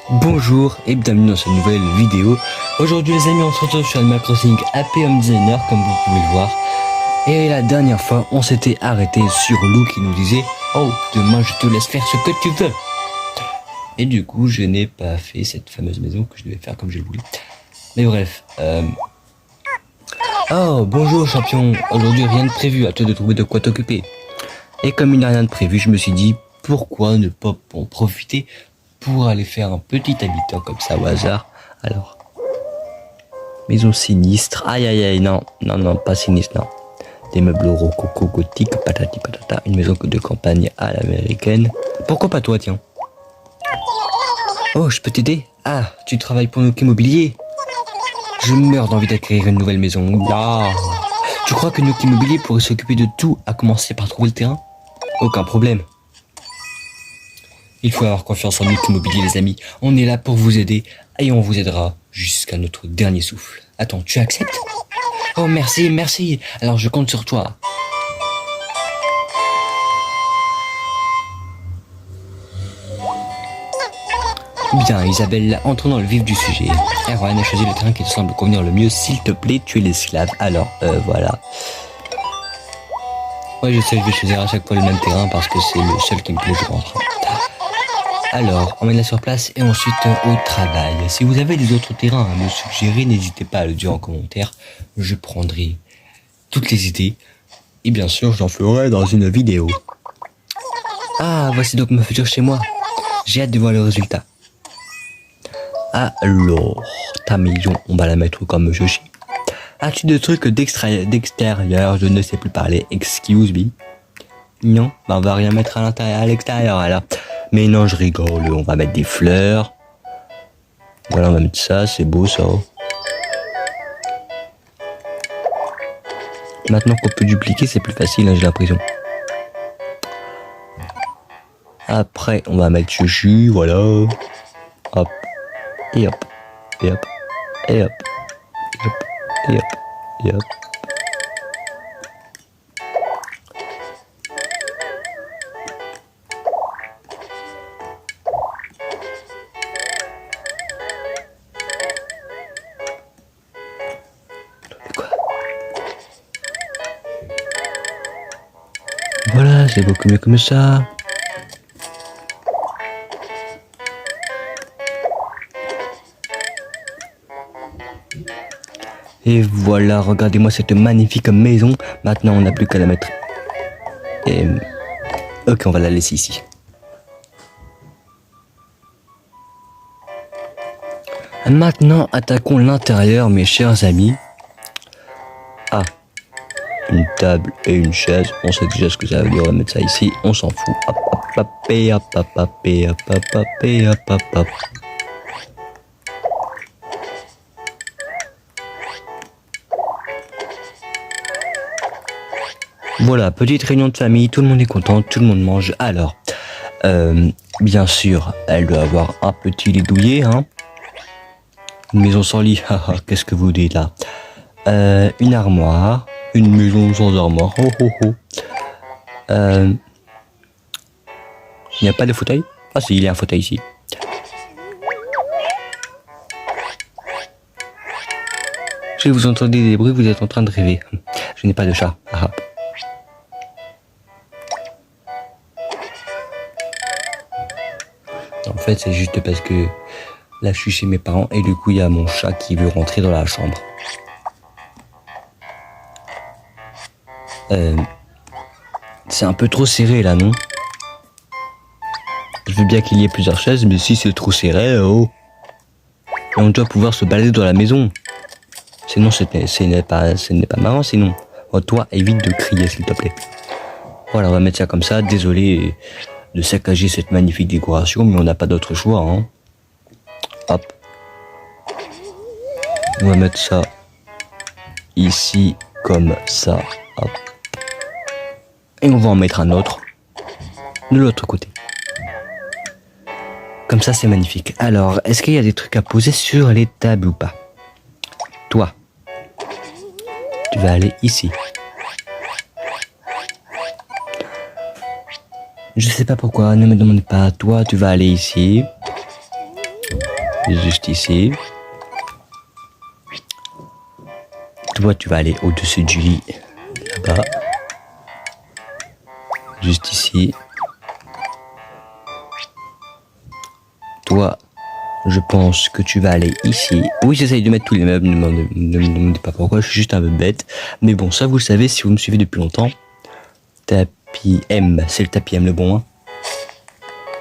Bonjour et bienvenue dans cette nouvelle vidéo. Aujourd'hui les amis, on se retrouve sur Animal Crossing AP Home Designer comme vous pouvez le voir. Et la dernière fois on s'était arrêté sur Lou qui nous disait "Oh, demain je te laisse faire ce que tu veux". Et du coup je n'ai pas fait cette fameuse maison que je devais faire comme je le voulais. Mais bref. Oh bonjour champion, aujourd'hui rien de prévu, à toi de trouver de quoi t'occuper. Et comme il n'y a rien de prévu, je me suis dit pourquoi ne pas en profiter pour aller faire un petit habitant comme ça au hasard. Alors, maison sinistre, aïe aïe aïe, non, pas sinistre, non. Des meubles rococo gothiques, patati patata, une maison de campagne à l'américaine. Pourquoi pas toi, tiens? Oh, je peux t'aider? Ah, tu travailles pour Nook Immobilier? Je meurs d'envie d'acquérir une nouvelle maison. Ah. Tu crois que Nook Immobilier pourrait s'occuper de tout, à commencer par trouver le terrain? Aucun problème. Il faut avoir confiance en Nook Immobilier les amis, on est là pour vous aider et on vous aidera jusqu'à notre dernier souffle. Attends, tu acceptes? Oh merci, merci, alors je compte sur toi. Bien Isabelle, entrons dans le vif du sujet. Erwan a choisi le terrain qui te semble convenir le mieux, s'il te plaît, tu es l'esclave. Alors, voilà. Ouais je sais, je vais choisir à chaque fois le même terrain parce que c'est le seul qui me plaît je pense. Alors, emmène-la sur place et ensuite au travail. Si vous avez des autres terrains à me suggérer, n'hésitez pas à le dire en commentaire. Je prendrai toutes les idées et bien sûr, j'en ferai dans une vidéo. Ah, voici donc ma future chez moi. J'ai hâte de voir le résultat. Alors, ta maison, on va la mettre comme ceci. As-tu des trucs d'extérieur? Je ne sais plus parler. Excuse me. Non, bah on va rien mettre à l'intérieur, à l'extérieur alors. Mais non, je rigole, on va mettre des fleurs. Voilà, on va mettre ça, c'est beau ça. Maintenant qu'on peut dupliquer, c'est plus facile, hein, j'ai l'impression. Après, on va mettre ce jus, voilà. Hop, et hop, et hop, et hop, et hop, et hop, et hop. Voilà, c'est beaucoup mieux comme ça. Et voilà, regardez-moi cette magnifique maison. Maintenant, on n'a plus qu'à la mettre. Et... ok, on va la laisser ici. Maintenant, attaquons l'intérieur, mes chers amis. Ah. Une table et une chaise, on sait déjà ce que ça veut dire, on va mettre ça ici, on s'en fout. Hop, hop, hop, et hop, hop, hop, et hop, hop, hop, et hop, hop, hop. Voilà, petite réunion de famille, tout le monde est content, tout le monde mange. Alors, bien sûr, elle doit avoir un petit lit douillet, hein. Une maison sans lit, haha, qu'est-ce que vous dites là? Une armoire. Une maison sans armoire. Oh oh oh. Il n'y a pas de fauteuil? Ah si, il y a un fauteuil ici. Si vous entendez des bruits, vous êtes en train de rêver. Je n'ai pas de chat. Ah. En fait, c'est juste parce que là, je suis chez mes parents et du coup, il y a mon chat qui veut rentrer dans la chambre. C'est un peu trop serré là, non? Je veux bien qu'il y ait plusieurs chaises, mais si c'est trop serré, oh. Et on doit pouvoir se balader dans la maison. Sinon, ce n'est pas marrant, sinon. Oh, toi, évite de crier, s'il te plaît. Voilà, on va mettre ça comme ça. Désolé de saccager cette magnifique décoration, mais on n'a pas d'autre choix, hein. Hop. On va mettre ça ici, comme ça. Hop. Et on va en mettre un autre de l'autre côté. Comme ça, c'est magnifique. Alors, est-ce qu'il y a des trucs à poser sur les tables ou pas? Toi, tu vas aller ici. Je sais pas pourquoi, ne me demande pas. Toi, tu vas aller ici. Juste ici. Toi, tu vas aller au-dessus du lit. Là-bas. Juste ici. Toi, je pense que tu vas aller ici. Oui, j'essaye de mettre tous les meubles. Ne me demandez pas pourquoi, je suis juste un peu bête. Mais bon, ça vous le savez si vous me suivez depuis longtemps. Tapis M, c'est le tapis M le bon. Hein.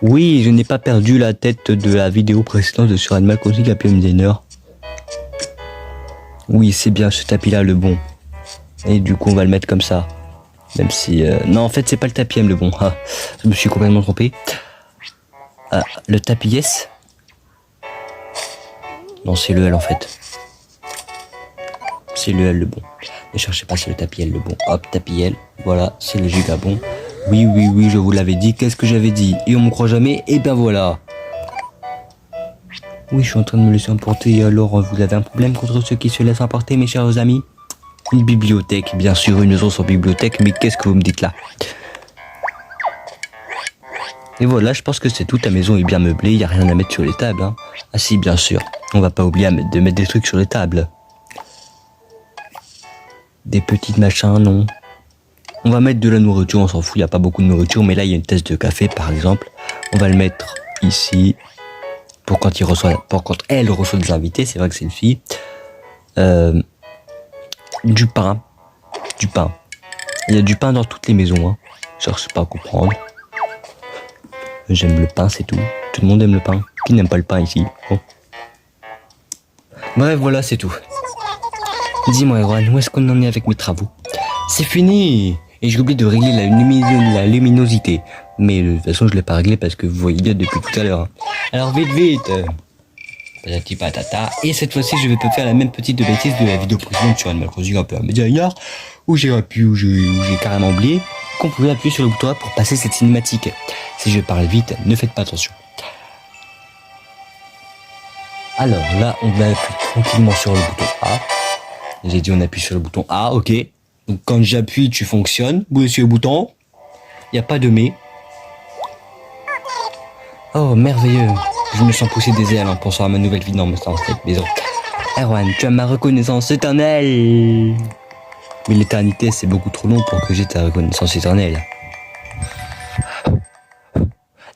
Oui, je n'ai pas perdu la tête de la vidéo précédente sur Animal Crossing Happy Home Designer. Oui, c'est bien ce tapis là le bon. Et du coup, on va le mettre comme ça. Même si... Non, en fait, c'est pas le tapis M le bon. Ah, je me suis complètement trompé. Ah, le tapis S. Non, c'est le L en fait. C'est le L le bon. Ne cherchez pas, c'est le tapis L le bon. Hop, tapis L. Voilà, c'est le giga bon. Oui, oui, oui, je vous l'avais dit. Qu'est-ce que j'avais dit? Et on me croit jamais. Et ben voilà. Oui, je suis en train de me laisser emporter. Alors, vous avez un problème contre ceux qui se laissent emporter, mes chers amis? Une bibliothèque, bien sûr, une maison sans bibliothèque. Mais qu'est-ce que vous me dites là? Et voilà, je pense que c'est tout. Ta maison est bien meublée. Il n'y a rien à mettre sur les tables. Hein. Ah si, bien sûr. On va pas oublier de mettre des trucs sur les tables. Des petites machins, non. On va mettre de la nourriture, on s'en fout, il n'y a pas beaucoup de nourriture, mais là il y a une tasse de café par exemple. On va le mettre ici pour quand elle reçoit des invités, c'est vrai que c'est une fille. Du pain. Il y a du pain dans toutes les maisons, hein. Cherche pas à comprendre. J'aime le pain, c'est tout. Tout le monde aime le pain. Qui n'aime pas le pain ici? Bon. Bref, voilà, c'est tout. Dis-moi, Erwan, où est-ce qu'on en est avec mes travaux? C'est fini! Et j'ai oublié de régler la luminosité. Mais de toute façon, je l'ai pas réglé parce que vous voyez bien depuis tout à l'heure. Hein. Alors, vite! Patati patata. Et cette fois-ci, je vais pas faire la même petite bêtise de la vidéo précédente sur Animal Crossing un peu à Designer, où j'ai carrément oublié qu'on pouvait appuyer sur le bouton A pour passer cette cinématique. Si je parle vite, ne faites pas attention. Alors là, on va appuyer tranquillement sur le bouton A. J'ai dit on appuie sur le bouton A, ok. Donc quand j'appuie, tu fonctionnes. Vous sur le bouton. Il n'y a pas de mais. Oh, merveilleux. Je me sens pousser des ailes en pensant à ma nouvelle vie dans cette maison. Erwan, tu as ma reconnaissance éternelle. Mais l'éternité, c'est beaucoup trop long pour que j'ai ta reconnaissance éternelle.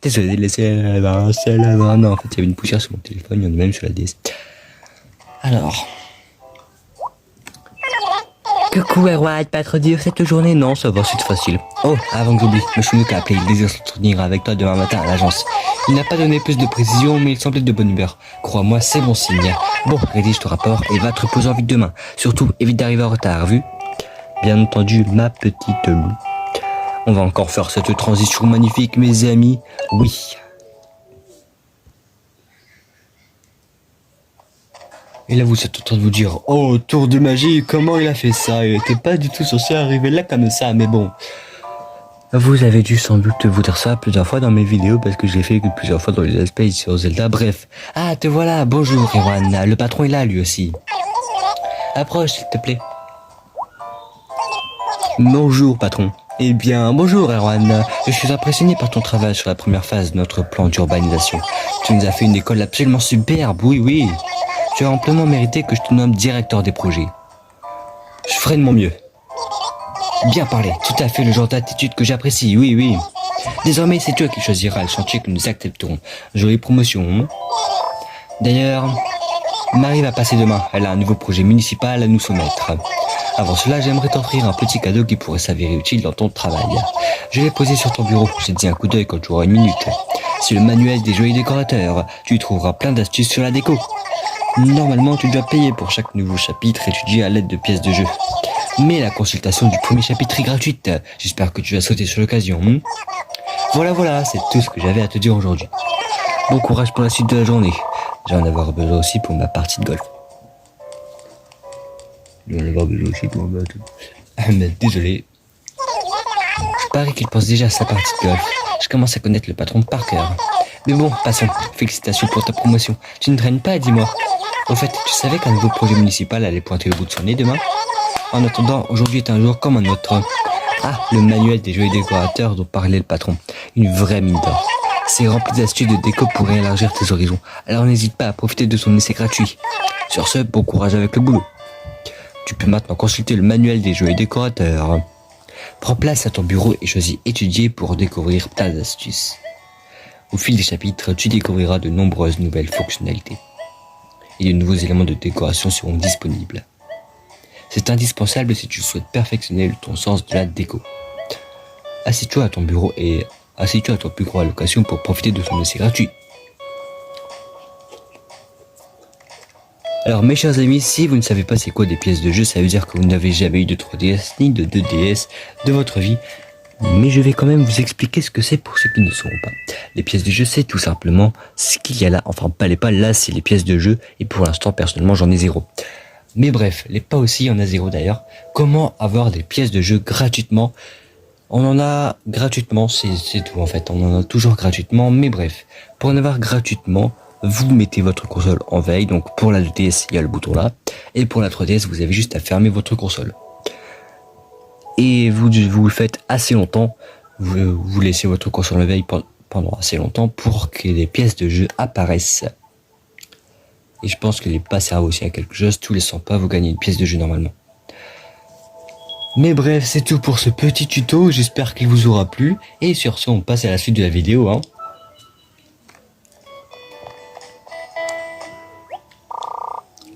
Désolé de laisser là-bas. Non, en fait, il y avait une poussière sur mon téléphone, il y en a même sur la DS. Alors... Coucou Erwan, pas trop dur cette journée? Non, ça va, c'est facile. Oh, avant que j'oublie, le Chounouk a appelé, il désire s'entretenir avec toi demain matin à l'agence. Il n'a pas donné plus de précision, mais il semblait de bonne humeur. Crois-moi, c'est bon signe. Bon, rédige ton rapport et va te reposer vite demain. Surtout, évite d'arriver en retard, vu? Bien entendu, ma petite loup. On va encore faire cette transition magnifique, mes amis. Oui. Et là, vous êtes en train de vous dire, oh, tour de magie, comment il a fait ça? Il était pas du tout censé arriver là comme ça, mais bon. Vous avez dû sans doute vous dire ça plusieurs fois dans mes vidéos, parce que je l'ai fait plusieurs fois dans les aspects sur Zelda, bref. Ah, te voilà, bonjour, Erwan, le patron est là, lui aussi. Approche, s'il te plaît. Bonjour, patron. Eh bien, bonjour, Erwan. Je suis impressionné par ton travail sur la première phase de notre plan d'urbanisation. Tu nous as fait une école absolument superbe, oui. Tu as amplement mérité que je te nomme directeur des projets. Je ferai de mon mieux. Bien parlé, tout à fait le genre d'attitude que j'apprécie, oui. Désormais, c'est toi qui choisiras le chantier que nous accepterons. Jolie promotion. D'ailleurs, Marie va passer demain. Elle a un nouveau projet municipal à nous soumettre. Avant cela, j'aimerais t'offrir un petit cadeau qui pourrait s'avérer utile dans ton travail. Je l'ai posé sur ton bureau, j'ai dit un coup d'œil quand tu auras une minute. C'est le manuel des joyeux décorateurs. Tu y trouveras plein d'astuces sur la déco. Normalement, tu dois payer pour chaque nouveau chapitre étudié à l'aide de pièces de jeu. Mais la consultation du premier chapitre est gratuite. J'espère que tu vas sauter sur l'occasion. Voilà, c'est tout ce que j'avais à te dire aujourd'hui. Bon courage pour la suite de la journée. Je vais en avoir besoin aussi pour ma partie de golf. Je vais en avoir besoin aussi pour ma partie. Mais désolé. Je parie qu'il pense déjà à sa partie de golf. Je commence à connaître le patron par cœur. Mais bon, passons. Félicitations pour ta promotion. Tu ne traînes pas, dis-moi. Au fait, tu savais qu'un nouveau projet municipal allait pointer le bout de son nez demain? En attendant, aujourd'hui est un jour comme un autre. Ah, le manuel des joyeux décorateurs dont parlait le patron. Une vraie mine d'or. C'est rempli d'astuces de déco pour élargir tes horizons. Alors n'hésite pas à profiter de son essai gratuit. Sur ce, bon courage avec le boulot. Tu peux maintenant consulter le manuel des jeux et décorateurs. Prends place à ton bureau et choisis étudier pour découvrir plein d'astuces. Au fil des chapitres, tu découvriras de nombreuses nouvelles fonctionnalités. Et de nouveaux éléments de décoration seront disponibles. C'est indispensable si tu souhaites perfectionner ton sens de la déco. Assieds-toi à ton bureau et assieds-toi à ton plus grande allocation pour profiter de son essai gratuit. Alors mes chers amis, si vous ne savez pas c'est quoi des pièces de jeu, ça veut dire que vous n'avez jamais eu de 3DS ni de 2DS de votre vie. Mais je vais quand même vous expliquer ce que c'est pour ceux qui ne sauront pas. Les pièces de jeu, c'est tout simplement ce qu'il y a là. Enfin, pas les pas, là c'est les pièces de jeu. Et pour l'instant, personnellement, j'en ai 0. Mais bref, les pas aussi, il y en a 0 d'ailleurs. Comment avoir des pièces de jeu gratuitement? On en a gratuitement, c'est tout en fait. On en a toujours gratuitement. Mais bref, pour en avoir gratuitement, vous mettez votre console en veille. Donc pour la 2DS, il y a le bouton là. Et pour la 3DS, vous avez juste à fermer votre console. Et vous le faites assez longtemps. Vous laissez votre console en veille pendant assez longtemps pour que les pièces de jeu apparaissent. Et je pense que les pas servent aussi à quelque chose. Tous les 100 pas, vous gagnez une pièce de jeu normalement. Mais bref, c'est tout pour ce petit tuto. J'espère qu'il vous aura plu. Et sur ce, on passe à la suite de la vidéo.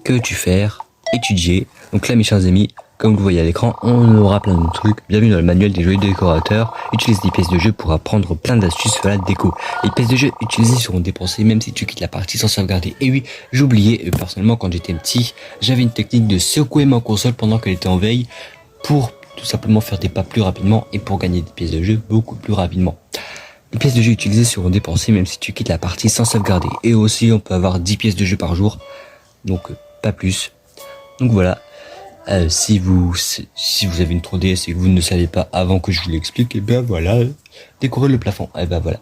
Que veux-tu faire? Étudier. Donc là, mes chers amis, comme vous voyez à l'écran, on aura plein de trucs. Bienvenue dans le manuel des joyeux décorateurs. Utilise des pièces de jeu pour apprendre plein d'astuces sur la déco. Les pièces de jeu utilisées seront dépensées même si tu quittes la partie sans sauvegarder. Et oui, j'oubliais, personnellement quand j'étais petit, j'avais une technique de secouer ma console pendant qu'elle était en veille pour tout simplement faire des pas plus rapidement et pour gagner des pièces de jeu beaucoup plus rapidement. Les pièces de jeu utilisées seront dépensées même si tu quittes la partie sans sauvegarder. Et aussi, on peut avoir 10 pièces de jeu par jour. Donc, pas plus. Donc voilà. Si vous avez une 3DS et que vous ne savez pas avant que je vous l'explique, et ben voilà, décorez le plafond. Et ben voilà.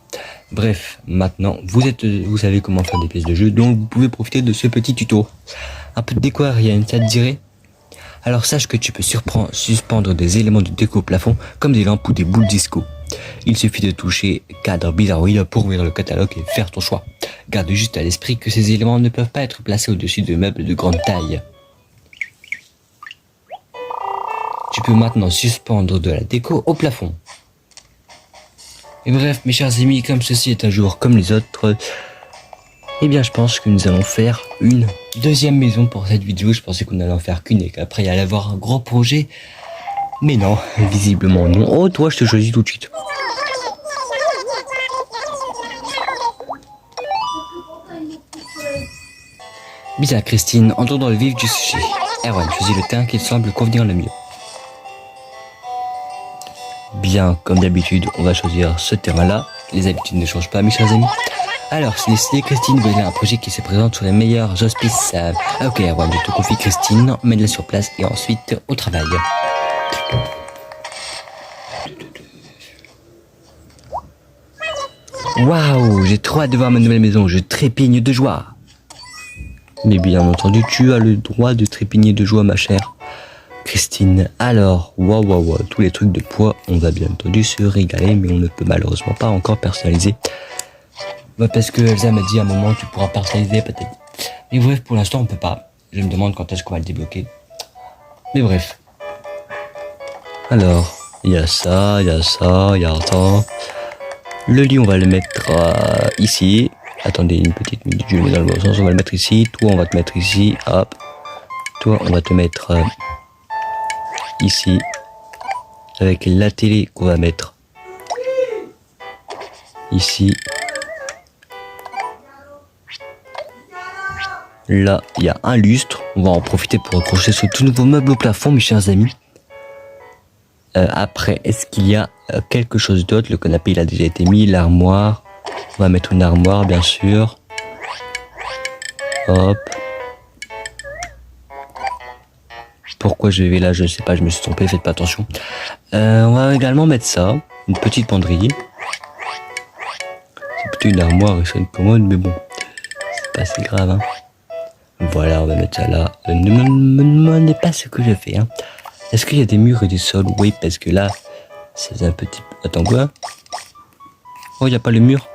Bref, maintenant vous savez comment faire des pièces de jeu, donc vous pouvez profiter de ce petit tuto. Un peu de déco, rien, ça te dirait? Alors sache que tu peux suspendre des éléments de déco au plafond comme des lampes ou des boules disco. Il suffit de toucher cadre bizarroïde pour ouvrir le catalogue et faire ton choix. Garde juste à l'esprit que ces éléments ne peuvent pas être placés au-dessus de meubles de grande taille. Tu peux maintenant suspendre de la déco au plafond. Et bref, mes chers amis, comme ceci est un jour comme les autres, eh bien je pense que nous allons faire une deuxième maison pour cette vidéo. Je pensais qu'on allait en faire qu'une et qu'après il allait avoir un gros projet. Mais non, visiblement non. Oh, toi, je te choisis tout de suite. Bizarre, Christine, entrons dans le vif du sujet. Erwan, choisis le terrain qui te semble convenir le mieux. Bien, comme d'habitude, on va choisir ce terrain-là. Les habitudes ne changent pas, mes chers amis. Alors, c'est décidé, Christine, voilà un projet qui se présente sur les meilleurs auspices. Ok, Erwan, je te confie Christine, mets-la sur place et ensuite au travail. Waouh, j'ai trop hâte de voir ma nouvelle maison, je trépigne de joie. Mais bien entendu, tu as le droit de trépigner de joie, ma chère Christine. Alors, waouh, tous les trucs de poids, on va bien entendu se régaler, mais on ne peut malheureusement pas encore personnaliser. Bah parce que Elsa m'a dit à un moment, tu pourras personnaliser peut-être. Mais bref, pour l'instant, on peut pas. Je me demande quand est-ce qu'on va le débloquer. Mais bref. Alors, il y a ça, il y a ça. Le lit, on va le mettre ici. Attendez une petite minute, je le mets dans le bon sens. On va le mettre ici. Toi, on va te mettre ici. Hop. Toi, on va te mettre ici. Avec la télé qu'on va mettre ici. Là, il y a un lustre. On va en profiter pour accrocher ce tout nouveau meuble au plafond, mes chers amis. Après, est-ce qu'il y a quelque chose d'autre? Le canapé, il a déjà été mis. L'armoire. On va mettre une armoire, bien sûr. Hop. Pourquoi je vais là? Je ne sais pas, je me suis trompé, faites pas attention. On va également mettre ça. Une petite penderie. C'est plutôt une armoire et c'est une commode, mais bon. C'est pas si grave, hein. Voilà, on va mettre ça là. Ne me demandez pas ce que je fais, hein. Est-ce qu'il y a des murs et des sols? Oui, parce que là, c'est un petit... Attends, quoi? Oh, il n'y a pas le mur?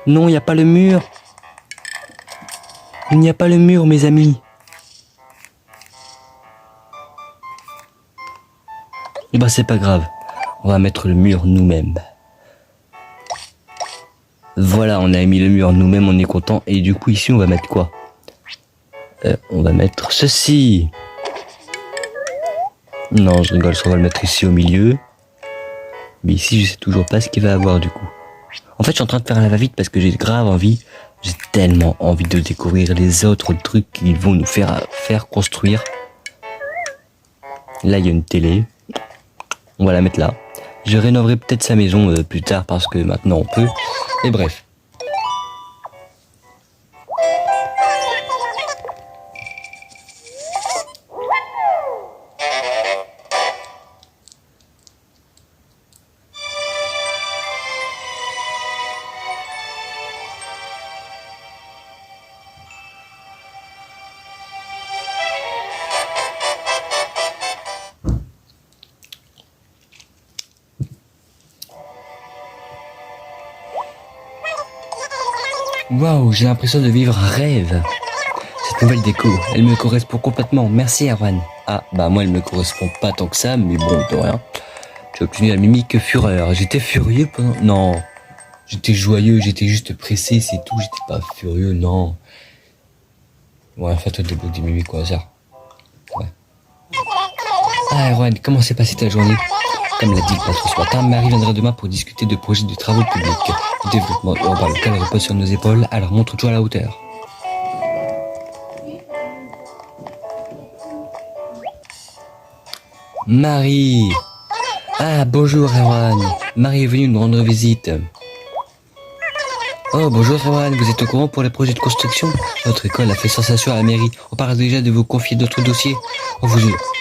Non, il n'y a pas le mur. Il n'y a pas le mur, mes amis. Et bah c'est pas grave. On va mettre le mur nous-mêmes. Voilà, on a mis le mur nous-mêmes, on est content. Et du coup ici on va mettre quoi? On va mettre ceci. Non, je rigole, on va le mettre ici au milieu. Mais ici je sais toujours pas ce qu'il va avoir du coup. En fait je suis en train de faire la va-vite parce que j'ai grave envie. J'ai tellement envie de découvrir les autres trucs qu'ils vont nous faire construire. Là il y a une télé. On va la mettre là. Je rénoverai peut-être sa maison plus tard parce que maintenant on peut. Et bref. Waouh, j'ai l'impression de vivre un rêve. Cette nouvelle déco, elle me correspond complètement. Merci Erwan. Ah, bah moi elle me correspond pas tant que ça, mais bon, de rien. J'ai obtenu la mimique fureur. J'étais furieux pendant... Non. J'étais joyeux, j'étais juste pressé, c'est tout. J'étais pas furieux, non. Ouais, fais-toi des mimiques au hasard. Ouais. Ah Erwan, comment s'est passée ta journée? Comme l'a dit le patron ce matin, Marie viendra demain pour discuter de projets de travaux publics. Le développement urbain local repose sur nos épaules, alors montre-toi à la hauteur. Marie! Ah, bonjour Erwan. Marie est venue nous rendre visite. Oh, bonjour Erwan, vous êtes au courant pour les projets de construction? Votre école a fait sensation à la mairie. On parle déjà de vous confier d'autres dossiers.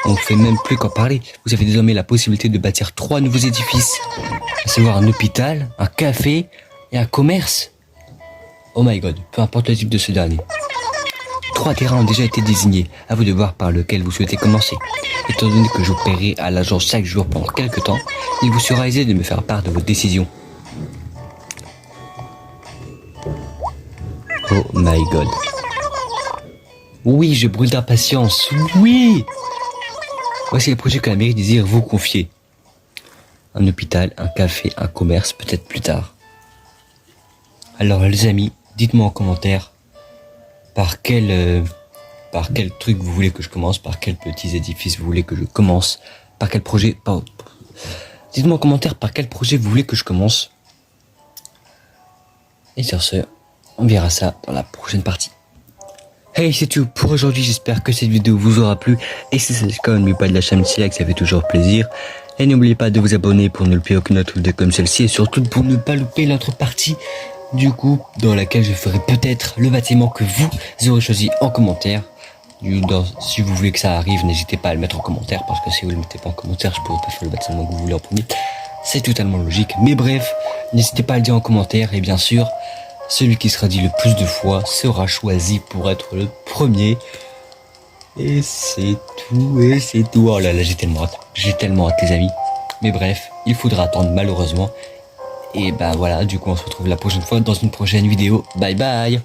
On fait même plus qu'en parler. Vous avez désormais la possibilité de bâtir 3 nouveaux édifices. À savoir un hôpital, un café et un commerce. Oh my god, peu importe le type de ce dernier. 3 terrains ont déjà été désignés. À vous de voir par lequel vous souhaitez commencer. Étant donné que j'opérerai à l'agence chaque jour pendant quelques temps, il vous sera aisé de me faire part de vos décisions. Oh my god. Oui, je brûle d'impatience. Oui! Voici les projets que la mairie désire vous confier. Un hôpital, un café, un commerce, peut-être plus tard. Alors les amis, dites-moi en commentaire par quel truc vous voulez que je commence, par quels petits édifices vous voulez que je commence, par quel projet... Dites-moi en commentaire par quel projet vous voulez que je commence. Et sur ce, on verra ça dans la prochaine partie. Hey, c'est tout pour aujourd'hui, j'espère que cette vidéo vous aura plu. Et si c'est le cas, n'oubliez pas de lâcher un petit like, ça fait toujours plaisir. Et n'oubliez pas de vous abonner pour ne louper aucune autre vidéo comme celle-ci. Et surtout pour ne pas louper l'autre partie, du coup, dans laquelle je ferai peut-être le bâtiment que vous aurez choisi en commentaire. Si vous voulez que ça arrive, n'hésitez pas à le mettre en commentaire. Parce que si vous ne le mettez pas en commentaire, je pourrais pas faire le bâtiment que vous voulez en premier. C'est totalement logique. Mais bref, n'hésitez pas à le dire en commentaire. Et bien sûr... celui qui sera dit le plus de fois sera choisi pour être le premier. Et c'est tout. Oh là là, j'ai tellement hâte les amis. Mais bref, il faudra attendre malheureusement. Et bah voilà, du coup on se retrouve la prochaine fois dans une prochaine vidéo. Bye bye.